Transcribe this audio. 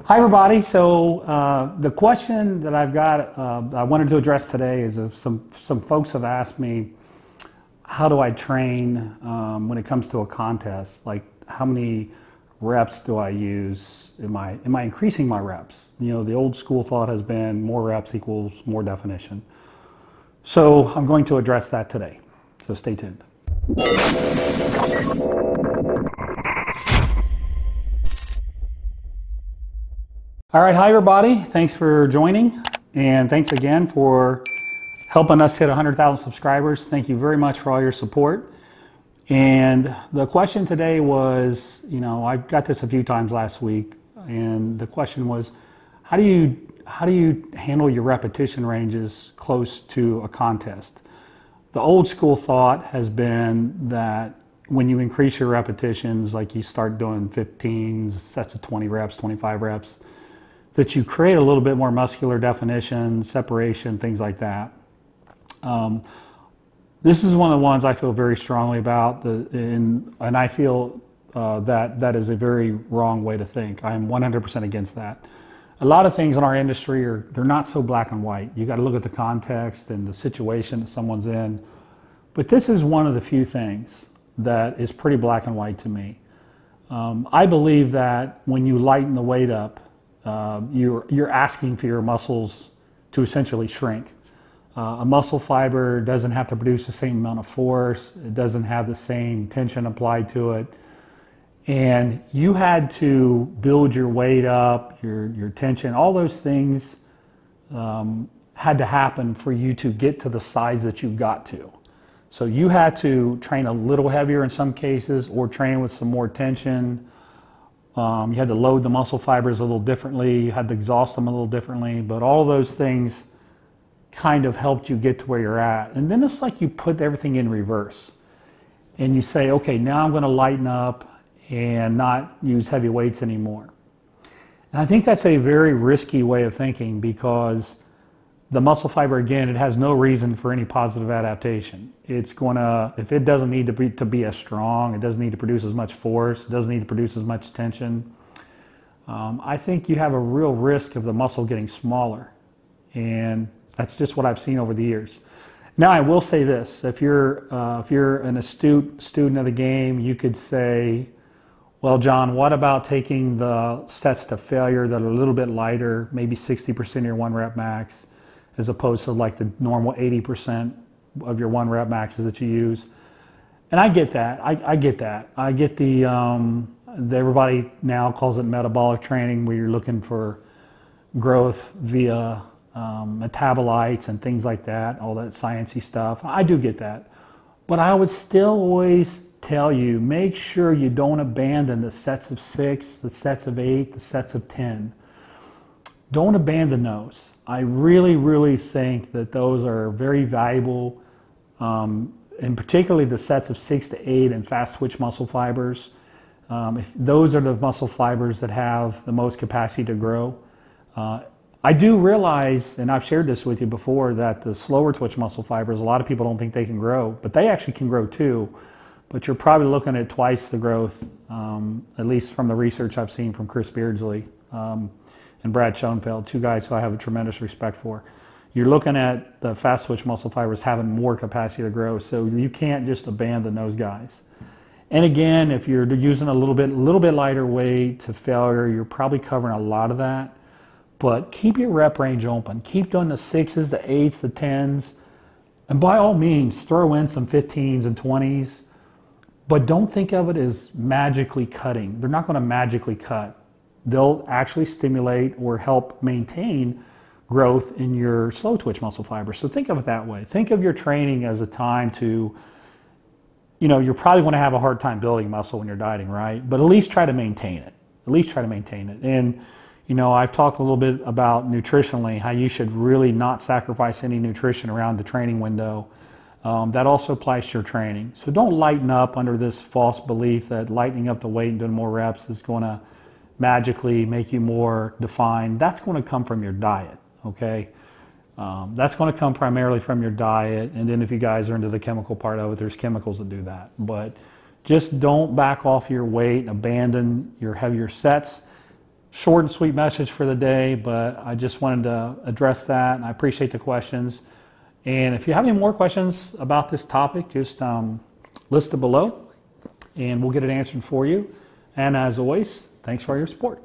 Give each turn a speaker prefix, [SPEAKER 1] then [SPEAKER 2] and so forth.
[SPEAKER 1] Hi everybody. So the question that I've got, I wanted to address today is some folks have asked me, how do I train when it comes to a contest? Like, how many reps do I use? Am I increasing my reps? You know, the old school thought has been more reps equals more definition. So I'm going to address that today. So stay tuned. All right, hi everybody. Thanks for joining, and thanks again for helping us hit 100,000 subscribers. Thank you very much for all your support. And the question today was, you know, I got this a few times last week, and the question was, how do you handle your repetition ranges close to a contest? The old school thought has been that when you increase your repetitions, like you start doing 15 sets of 20 reps, 25 reps, that you create a little bit more muscular definition, separation, things like that. This is one of the ones I feel very strongly about, and I feel that is a very wrong way to think. I am 100% against that. A lot of things in our industry they're not so black and white. You got to look at the context and the situation that someone's in. But this is one of the few things that is pretty black and white to me. I believe that when you lighten the weight up, you're asking for your muscles to essentially shrink. A muscle fiber doesn't have to produce the same amount of force. It doesn't have the same tension applied to it. And you had to build your weight up, your tension, all those things had to happen for you to get to the size that you got to. So you had to train a little heavier in some cases, or train with some more tension. You had to load the muscle fibers a little differently. You had to exhaust them a little differently. But all those things kind of helped you get to where you're at. And then it's like you put everything in reverse. And you say, okay, now I'm going to lighten up and not use heavy weights anymore. And I think that's a very risky way of thinking, because the muscle fiber, again, it has no reason for any positive adaptation. It's going to, if it doesn't need to be as strong, it doesn't need to produce as much force, it doesn't need to produce as much tension, I think you have a real risk of the muscle getting smaller. And that's just what I've seen over the years. Now, I will say this, if you're an astute student of the game, you could say, well, John, what about taking the sets to failure that are a little bit lighter, maybe 60% of your one rep max, as opposed to like the normal 80% of your one rep maxes that you use. And I get that. I get that. I get the everybody now calls it metabolic training, where you're looking for growth via metabolites and things like that, all that sciencey stuff. I do get that. But I would still always tell you, make sure you don't abandon the sets of 6, the sets of 8, the sets of 10. Don't abandon those. I really, really think that those are very valuable, and particularly the sets of 6 to 8 and fast twitch muscle fibers. If those are the muscle fibers that have the most capacity to grow. I do realize, and I've shared this with you before, that the slower twitch muscle fibers, a lot of people don't think they can grow, but they actually can grow too. But you're probably looking at twice the growth, at least from the research I've seen from Chris Beardsley and Brad Schoenfeld, two guys who I have a tremendous respect for. You're looking at the fast twitch muscle fibers having more capacity to grow, so you can't just abandon those guys. And again, if you're using a little bit lighter weight to failure, you're probably covering a lot of that. But keep your rep range open. Keep doing the 6s, the 8s, the 10s, and by all means, throw in some 15s and 20s. But don't think of it as magically cutting. They're not going to magically cut. They'll actually stimulate or help maintain growth in your slow twitch muscle fibers. So think of it that way. Think of your training as a time to, you know, you're probably going to have a hard time building muscle when you're dieting, right? But at least try to maintain it. At least try to maintain it. And, you know, I've talked a little bit about nutritionally, how you should really not sacrifice any nutrition around the training window. That also applies to your training. So don't lighten up under this false belief that lightening up the weight and doing more reps is going to magically make you more defined. That's going to come from your diet, okay? That's going to come primarily from your diet, and then if you guys are into the chemical part of it, there's chemicals that do that. But just don't back off your weight and abandon your heavier sets. short and sweet message for the day, but I just wanted to address that, and I appreciate the questions. And if you have any more questions about this topic, just list it below, and we'll get it answered for you. And as always, thanks for your support.